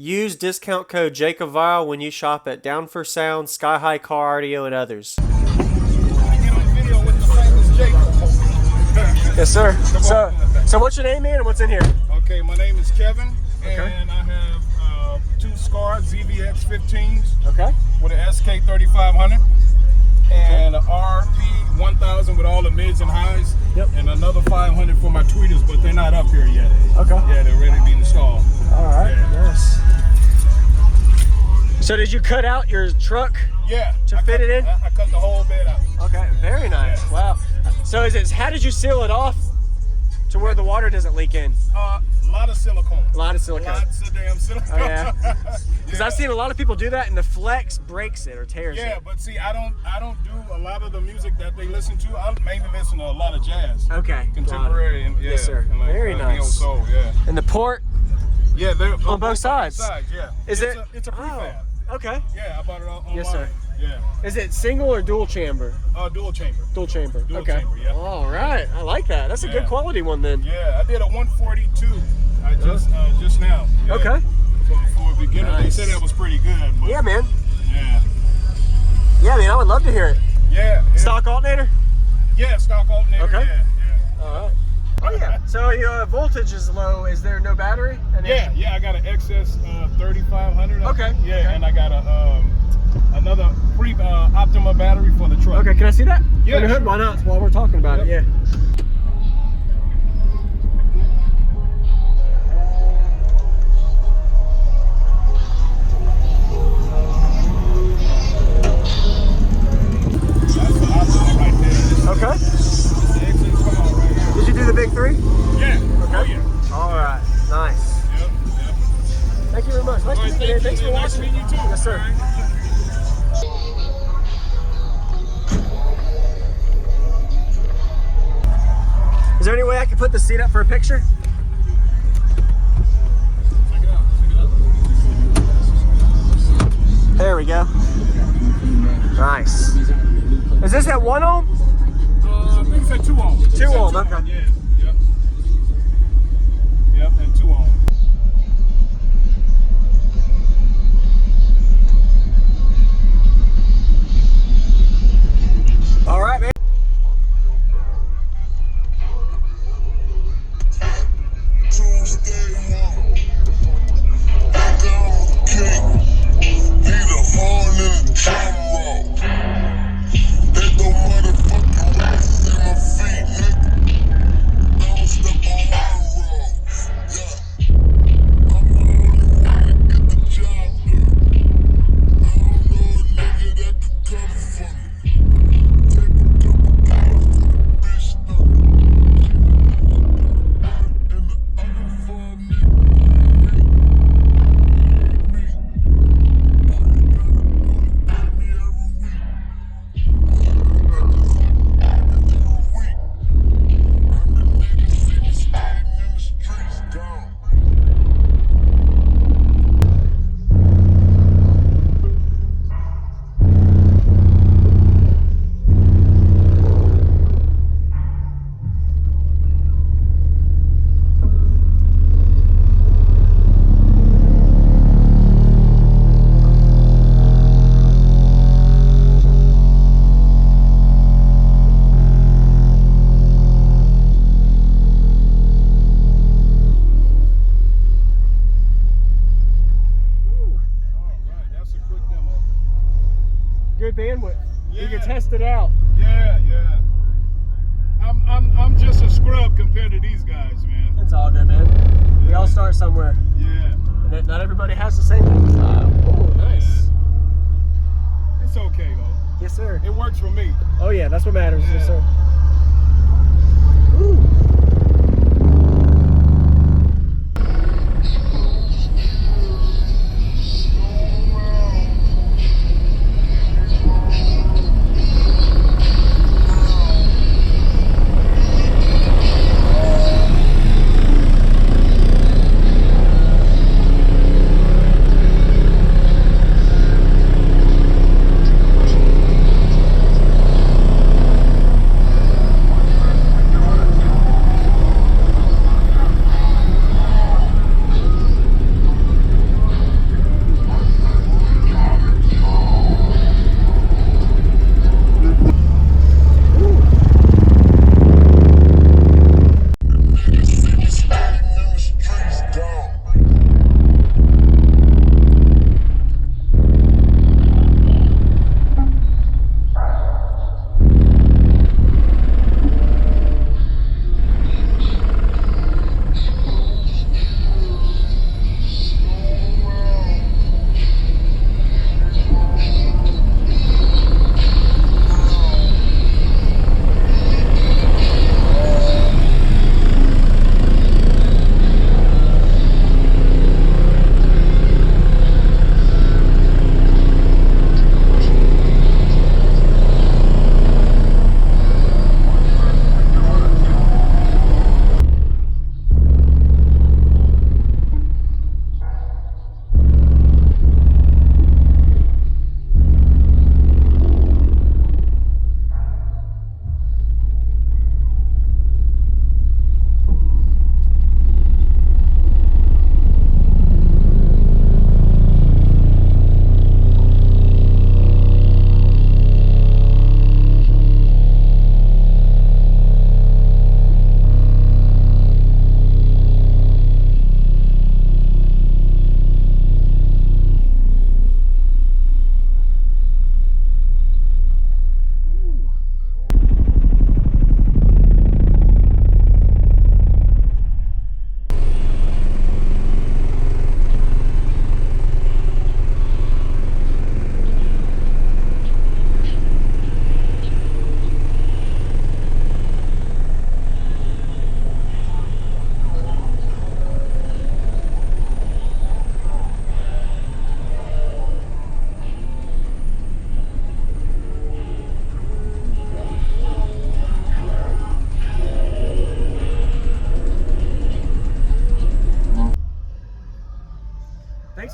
Use discount code JacobViral when you shop at Down for Sound, SkyHigh Car Audio, and others. Yes, sir. So what's your name, man, and what's in here? Okay, my name is Kevin, and I have 2 Scar ZVX 15s. Okay. With an SK 3500 and an RP 1000 with all the mids and highs. Yep. And another 500 for my tweeters, but they're not up here yet. Okay. Yeah, they're ready to be installed. All right. Yeah. Yes. So did you cut out your truck? Yeah. To fit it in? I cut the whole bed out. Okay. Very nice. Yeah. Wow. So how did you seal it off to where the water doesn't leak in? A lot of silicone. A lot of silicone. Lots of damn silicone. Oh, yeah. Because I've seen a lot of people do that, and the flex breaks it or tears it. Yeah, but see, I don't do a lot of the music that they listen to. I mainly listen to a lot of jazz. Okay. Contemporary. And, yeah, yes, sir. And like, very nice. Neo soul, yeah. And the port? Yeah, they're on both sides. Yeah. Is it? It's a prefab. Oh, okay. Yeah, I bought it online. Yes, sir. Yeah. Is it single or dual chamber? Dual chamber. Dual chamber. Dual okay. chamber, yeah. All right. I like that. That's a good quality one then. Yeah, I did a 142. I just now. Yeah. Okay. For a beginner, nice. They said that was pretty good. But yeah, man. Yeah. Yeah, man. I would love to hear it. Yeah. Stock alternator? Yeah, stock alternator. Okay. Yeah. All right. Oh yeah. So your voltage is low. Is there no battery? Yeah. I got an XS 3500. Okay. Yeah, okay. And I got another Optima battery for the truck. Okay. Can I see that? Yeah. Sure. Why not? While we're talking about it. Yeah. Okay. Did you do the big 3? Yeah. Okay. Oh, yeah. All right. Nice. Yep. Thank you very much. Nice to meet you. Thanks for watching. Nice to meet you too. Yes, sir. Is there any way I can put the seat up for a picture? Check it out. There we go. Nice. Is this at 1 ohm? I think it's at 2 ohm. 2 ohm, okay. Yeah. Yep, and 2 ohm. All right, man. Good bandwidth. Yeah. You can test it out. Yeah. I'm just a scrub compared to these guys, man. It's all good, man. Yeah. We all start somewhere. Yeah. And not everybody has the same style. Oh, nice. Yeah. It's okay though. Yes, sir. It works for me. Oh yeah, that's what matters. Yeah. Yes, sir. Ooh.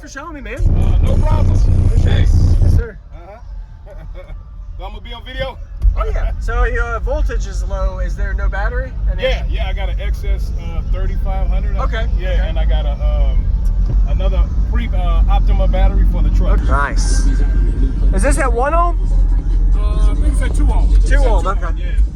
Thanks for showing me, man. No problem. Hey. Yes, sir. So I'm gonna be on video. Oh yeah. So your voltage is low. Is there no battery? Yeah. I got an XS 3500. Okay. Yeah, okay. and I got a another Optima battery for the truck. Nice. Is this at 1 ohm? I think it's at 2 ohm. 2 ohm. Okay. Yeah.